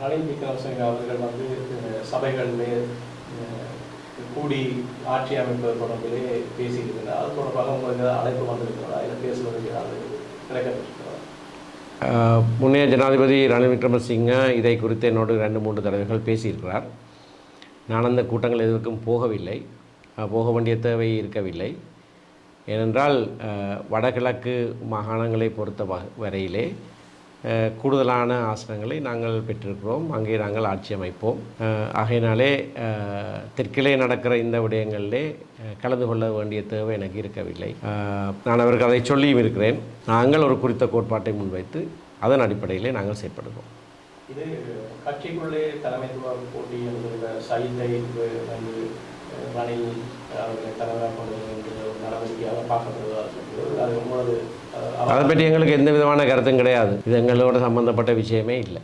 ரணில் விக்ரமசிங்க அவர்கள் வந்து சபைகளிலே கூடி ஆட்சி அமைப்பது தொடர்பிலே பேசியிருக்கிறார். அது தொடர்பாக உங்களுக்கு அழைப்பு வந்திருக்கிறதா, இல்லை பேசுவதற்கு ஏதாவது கிடைக்கப்பட்டிருக்கிறதா? முன்னைய ஜனாதிபதி ரணில் விக்ரமசிங்க இதை குறித்து என்னோடு 2-3 தடவைகள் பேசியிருக்கிறார். நான் அந்த கூட்டங்கள் எதற்கும் போகவில்லை, போக வேண்டிய தேவை இருக்கவில்லை. ஏனென்றால் வடகிழக்கு மாகாணங்களை பொறுத்த வரையிலே கூடுதலான ஆசனங்களை நாங்கள் பெற்றிருக்கிறோம். அங்கே நாங்கள் ஆட்சி அமைப்போம். ஆகையினாலே தெற்கிலே நடக்கிற இந்த விடயங்களிலே கலந்து கொள்ள வேண்டிய தேவை எனக்கு இருக்கவில்லை. நான் அவருக்கு அதை சொல்லியும் இருக்கிறேன். நாங்கள் ஒரு குறித்த கோட்பாட்டை முன்வைத்து அதன் அடிப்படையிலே நாங்கள் செயற்படுவோம். இது கட்சிக்குள்ளே தலைமைத்துவ போட்டி என்கிற சைதை வந்து ரணில் அவர்களை தலைவராக கொண்டு நடவடிக்கையாக பார்க்கப்படுவதாக அது உங்களது. அதை பற்றி எங்களுக்கு எந்த விதமான கருத்தும் கிடையாது. இது எங்களோட சம்பந்தப்பட்ட விஷயமே இல்லை.